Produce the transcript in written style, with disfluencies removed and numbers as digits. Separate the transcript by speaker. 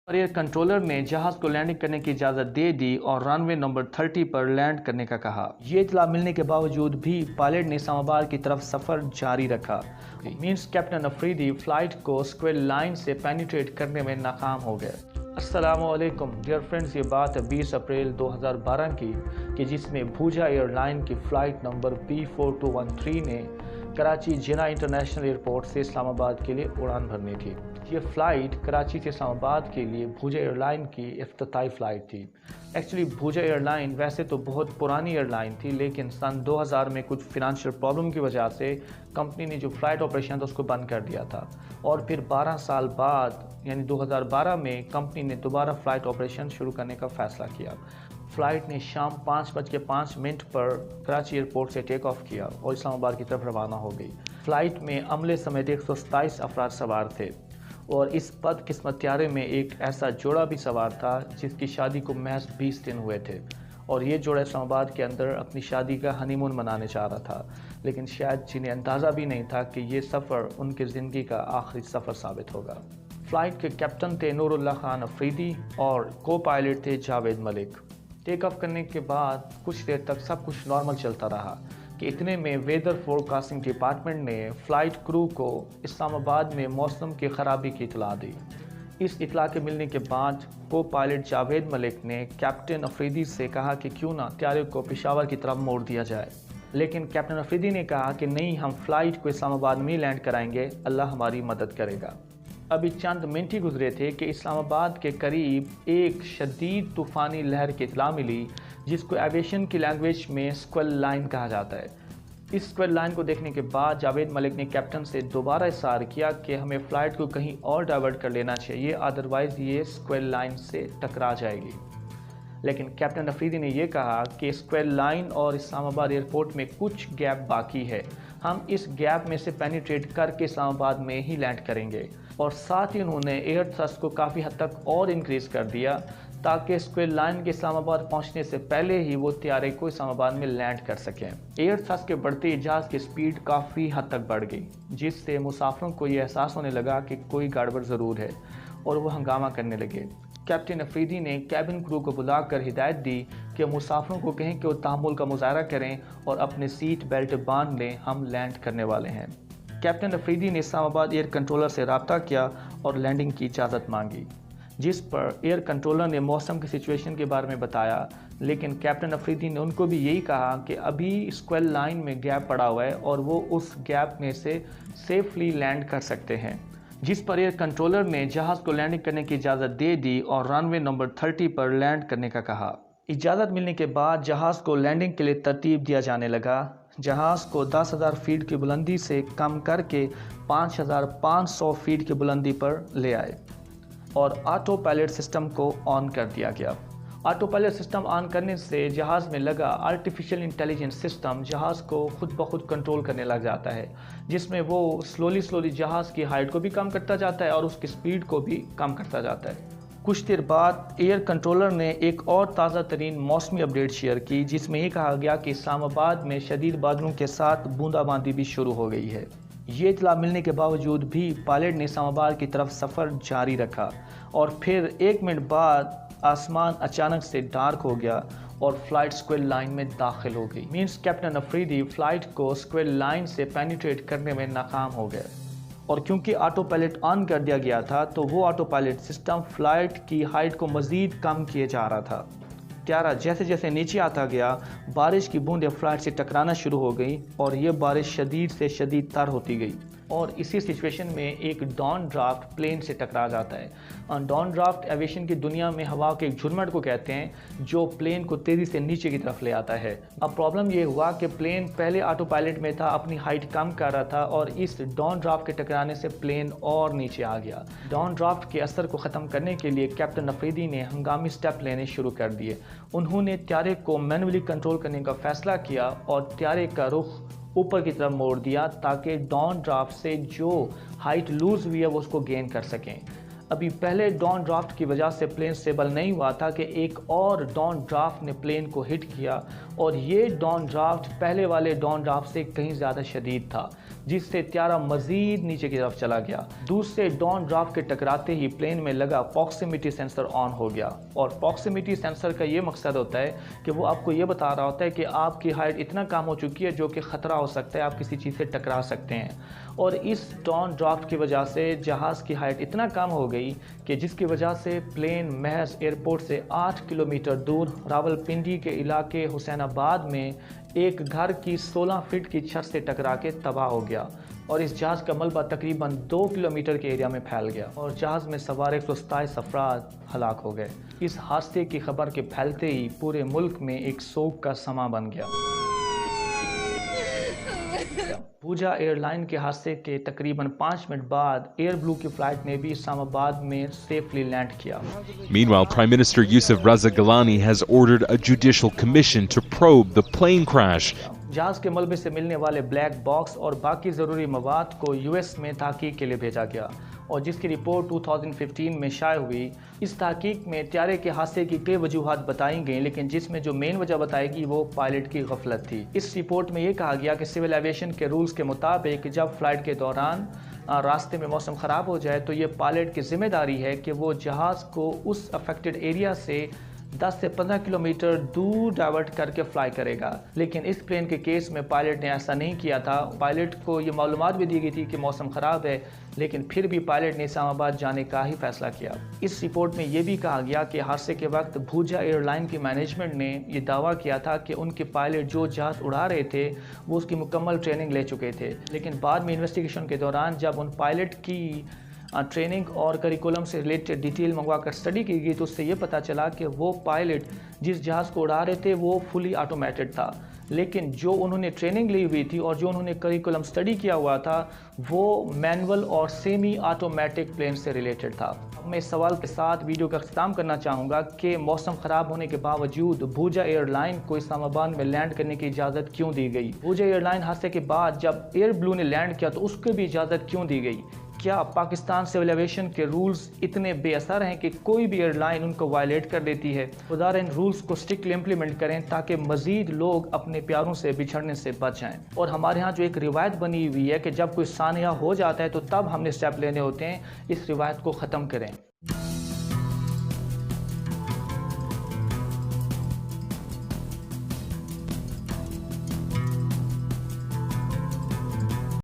Speaker 1: और air controller ने जहाज को लैंडिंग करने की इजाज़त दे दी और रनवे नंबर 30 पर लैंड करने का कहा। ये इतला मिलने के बावजूद भी पायलट ने इस्लामाबाद की तरफ सफ़र जारी रखा। मीन्स कैप्टन अफरीदी फ्लाइट को स्क्वायर लाइन से पेनिट्रेट करने में नाकाम हो गए। अस्सलामुअलैकुम डियर फ्रेंड्स, ये बात है 20 अप्रैल 2012 की कि जिसमें भूजा एयरलाइन की फ़्लाइट नंबर B4213 ने कराची जिना इंटरनेशनल एयरपोर्ट से इस्लामाबाद के लिए उड़ान भरनी थी। ये फ़्लाइट कराची से इस्लामाबाद के लिए भूजा एयरलाइन की इफ्तिताई फ़्लाइट थी। एक्चुअली भूजा एयरलाइन वैसे तो बहुत पुरानी एयरलाइन थी, लेकिन सन 2000 में कुछ फिनंशियल प्रॉब्लम की वजह से कंपनी ने जो फ़्लाइट ऑपरेशन था उसको बंद कर दिया था। और फिर 12 साल बाद यानी 2012 में कंपनी ने दोबारा फ़्लाइट ऑपरेशन शुरू करने का फ़ैसला किया। फ़्लाइट ने शाम 5:05 पर कराची एयरपोर्ट से टेक ऑफ किया और इस्लामाबाद की तरफ रवाना हो गई। फ़्लाइट में अमले समेत 127 अफराद सवार थे और इस बदकिस्मत त्यारे में एक ऐसा जोड़ा भी सवार था जिसकी शादी को महज 20 दिन हुए थे और ये जोड़ा इस्लामाबाद के अंदर अपनी शादी का हनीमून मनाने चाह रहा था, लेकिन शायद जिन्हें अंदाज़ा भी नहीं था कि ये सफ़र उनकी ज़िंदगी का आखिरी सफ़र साबित होगा। फ़्लाइट के कैप्टन थे नूरुल्लाह खान अफरीदी और को पायलट थे जावेद मलिक। टेक ऑफ करने के बाद कुछ देर तक सब कुछ नॉर्मल चलता रहा कि इतने में वेदर फोरकास्टिंग डिपार्टमेंट ने फ़्लाइट क्रू को इस्लामाबाद में मौसम की ख़राबी की इतला दी। इस इतला के मिलने के बाद को पायलट जावेद मलिक ने कैप्टन अफरीदी से कहा कि क्यों ना त्यारे को पेशावर की तरफ मोड़ दिया जाए, लेकिन कैप्टन अफरीदी ने कहा कि नहीं, हम फ़्लाइट को इस्लामाबाद में ही लैंड कराएंगे, अल्लाह हमारी मदद करेगा। अभी चंद मिनट ही गुजरे थे कि इस्लामाबाद के करीब एक शदीद तूफ़ानी लहर की इतला मिली जिसको एविएशन की लैंग्वेज में स्क्वेल लाइन कहा जाता है। इस स्क्वेल लाइन को देखने के बाद जावेद मलिक ने कैप्टन से दोबारा इशारा किया कि हमें फ़्लाइट को कहीं और डाइवर्ट कर लेना चाहिए, अदरवाइज़ ये स्क्वेल लाइन से टकरा जाएगी। लेकिन कैप्टन अफरीदी ने यह कहा कि स्क्वेल लाइन और इस्लामाबाद एयरपोर्ट में कुछ गैप बाकी है, हम इस गैप में से पेनिट्रेट करके इस्लामाबाद में ही लैंड करेंगे। और साथ ही उन्होंने एयर थ्रस्ट को काफ़ी हद तक और इंक्रीज़ कर दिया ताकि स्क्वेल लाइन के इस्लामाबाद पहुंचने से पहले ही वो त्यारे को इस्लामाबाद में लैंड कर सकें। एयर थ्रस्ट के बढ़ते जहाज़ की स्पीड काफ़ी हद तक बढ़ गई, जिससे मुसाफिरों को ये एहसास होने लगा कि कोई गड़बड़ ज़रूर है और वो हंगामा करने लगे। कैप्टन अफरीदी ने कैबिन क्रू को बुलाकर हिदायत दी कि मुसाफिरों को कहें कि वो तहम्मुल का मुजाहरा करें और अपने सीट बेल्ट बांध लें, हम लैंड करने वाले हैं। कैप्टन अफरीदी ने इस्लामाबाद एयर कंट्रोलर से रब्ता किया और लैंडिंग की इजाज़त मांगी, जिस पर एयर कंट्रोलर ने मौसम की सिचुएशन के बारे में बताया, लेकिन कैप्टन अफरीदी ने उनको भी यही कहा कि अभी स्क्वेल लाइन में गैप पड़ा हुआ है और वो उस गैप में से सेफली लैंड कर सकते हैं, जिस पर एयर कंट्रोलर ने जहाज़ को लैंडिंग करने की इजाज़त दे दी और रनवे नंबर 30 पर लैंड करने का कहा। इजाज़त मिलने के बाद जहाज़ को लैंडिंग के लिए तरतीब दिया जाने लगा। जहाज़ को 10,000 फीट की बुलंदी से कम करके 5,500 फीट की बुलंदी पर ले आए और ऑटो पायलट सिस्टम को ऑन कर दिया गया। ऑटो पायलट सिस्टम ऑन करने से जहाज़ में लगा आर्टिफिशियल इंटेलिजेंस सिस्टम जहाज़ को खुद ब खुद कंट्रोल करने लग जाता है, जिसमें वो स्लोली जहाज़ की हाइट को भी कम करता जाता है और उसकी स्पीड को भी कम करता जाता है। कुछ देर बाद एयर कंट्रोलर ने एक और ताज़ा तरीन मौसमी अपडेट शेयर की, जिसमें ये कहा गया कि इस्लामाबाद में शदीद बादलों के साथ बूंदाबांदी भी शुरू हो गई है। ये इतला मिलने के बावजूद भी पायलट ने इस्लामाबाद की तरफ सफ़र जारी रखा और फिर 1 मिनट बाद आसमान अचानक से डार्क हो गया और फ्लाइट स्क्वेल लाइन में दाखिल हो गई। मीन्स कैप्टन अफरीदी फ्लाइट को स्क्वेल लाइन से पेनिट्रेट करने में नाकाम हो गए और क्योंकि ऑटो पायलट ऑन कर दिया गया था तो वो ऑटो पायलट सिस्टम फ्लाइट की हाइट को मज़ीद कम किए जा रहा था। त्यारा जैसे जैसे नीचे आता गया, बारिश की बूंदें फ्लाइट से टकराना शुरू हो गई और ये बारिश शदीद से शदीद तर होती गई और इसी सिचुएशन में एक डाउन ड्राफ्ट प्लेन से टकरा जाता है। डाउन ड्राफ्ट एविएशन की दुनिया में हवा के एक झुरमट को कहते हैं जो प्लेन को तेज़ी से नीचे की तरफ ले आता है। अब प्रॉब्लम ये हुआ कि प्लेन पहले ऑटो पायलट में था, अपनी हाइट कम कर रहा था और इस डाउन ड्राफ्ट के टकराने से प्लेन और नीचे आ गया। डाउन ड्राफ्ट के असर को ख़त्म करने के लिए कैप्टन अफरीदी ने हंगामी स्टेप लेने शुरू कर दिए। उन्होंने त्यारे को मैनुअली कंट्रोल करने का फ़ैसला किया और त्यारे का रुख ऊपर की तरफ मोड़ दिया ताकि डाउन ड्राफ्ट से जो हाइट लूज़ हुई है वो उसको गेन कर सकें। अभी पहले डाउन ड्राफ्ट की वजह से प्लेन स्टेबल नहीं हुआ था कि एक और डाउन ड्राफ्ट ने प्लेन को हिट किया और ये डाउन ड्राफ्ट पहले वाले डाउन ड्राफ्ट से कहीं ज़्यादा शदीद था, جس سے طیارہ مزید نیچے کی طرف چلا گیا۔ دوسرے ڈاؤن ڈرافٹ کے ٹکراتے ہی پلین میں لگا پراکسیمیٹی سینسر آن ہو گیا، اور پراکسیمیٹی سینسر کا یہ مقصد ہوتا ہے کہ وہ آپ کو یہ بتا رہا ہوتا ہے کہ آپ کی ہائٹ اتنا کم ہو چکی ہے جو کہ خطرہ ہو سکتا ہے، آپ کسی چیز سے ٹکرا سکتے ہیں۔ اور اس ڈاؤن ڈرافٹ کی وجہ سے جہاز کی ہائٹ اتنا کم ہو گئی کہ جس کی وجہ سے پلین محض ایئرپورٹ سے 8 کلومیٹر دور راولپنڈی کے علاقے حسین آباد میں ایک گھر کی 16 فٹ کی چھت سے ٹکرا کے تباہ ہو گیا، اور اس جہاز کا ملبہ تقریباً 2 کلومیٹر کے ایریا میں پھیل گیا، اور جہاز میں سوار 127 افراد ہلاک ہو گئے۔ اس حادثے کی خبر کے پھیلتے ہی پورے ملک میں ایک سوگ کا سماں بن گیا۔ بھوجا ایئر لائن کے حادثے کے تقریباً 5 منٹ بعد ایئر بلو کی فلائٹ نے بھی اسلام آباد میں سیفلی لینڈ کیا۔
Speaker 2: Meanwhile, Prime Minister Yusuf Raza Gilani has ordered a judicial commission to probe the plane crash.
Speaker 1: جہاز کے ملبے سے ملنے والے بلیک باکس اور باقی ضروری مواد کو یو ایس میں تحقیق کے لیے بھیجا گیا، اور جس کی رپورٹ 2015 میں شائع ہوئی۔ اس تحقیق میں طیارے کے حادثے کی کئی وجوہات بتائی گئیں، لیکن جس میں جو مین وجہ بتائی گئی وہ پائلٹ کی غفلت تھی۔ اس رپورٹ میں یہ کہا گیا کہ سول ایویشن کے رولز کے مطابق جب فلائٹ کے دوران راستے میں موسم خراب ہو جائے تو یہ پائلٹ کی ذمہ داری ہے کہ وہ جہاز کو اس افیکٹڈ ایریا سے 10 سے 15 کلومیٹر دور ڈائیورٹ کر کے فلائی کرے گا، لیکن اس پلین کے کیس میں پائلٹ نے ایسا نہیں کیا تھا۔ پائلٹ کو یہ معلومات بھی دی گئی تھی کہ موسم خراب ہے، لیکن پھر بھی پائلٹ نے اسلام آباد جانے کا ہی فیصلہ کیا۔ اس رپورٹ میں یہ بھی کہا گیا کہ حادثے کے وقت بھوجا ایئر لائن کی مینجمنٹ نے یہ دعویٰ کیا تھا کہ ان کے پائلٹ جو جہاز اڑا رہے تھے وہ اس کی مکمل ٹریننگ لے چکے تھے، لیکن بعد میں انویسٹیگیشن کے دوران جب ان پائلٹ کی ٹریننگ اور کریکولم سے ریلیٹڈ ڈیٹیل منگوا کر اسٹڈی کی گئی تو اس سے یہ پتہ چلا کہ وہ پائلٹ جس جہاز کو اڑا رہے تھے وہ فلی آٹومیٹڈ تھا، لیکن جو انہوں نے ٹریننگ لی ہوئی تھی اور جو انہوں نے کریکولم اسٹڈی کیا ہوا تھا وہ مینول اور سیمی آٹومیٹک پلین سے ریلیٹڈ تھا۔ میں اس سوال کے ساتھ ویڈیو کا اختتام کرنا چاہوں گا کہ موسم خراب ہونے کے باوجود بھوجا ایئر لائن کو اسلام آباد میں لینڈ کرنے کی اجازت کیوں دی گئی؟ بھوجا ایئر لائن حادثے کے بعد جب ایئر بلو نے لینڈ کیا تو اس کو بھی اجازت کیوں دی گئی؟ کیا پاکستان سول ایویشن کے رولز اتنے بے اثر ہیں کہ کوئی بھی ایئر لائن ان کو وائلیٹ کر دیتی ہے؟ خداوند ان رولز کو اسٹرکٹلی امپلیمنٹ کریں تاکہ مزید لوگ اپنے پیاروں سے بچھڑنے سے بچ جائیں۔ اور ہمارے ہاں جو ایک روایت بنی ہوئی ہے کہ جب کوئی سانحہ ہو جاتا ہے تو تب ہم نے اسٹیپ لینے ہوتے ہیں، اس روایت کو ختم کریں۔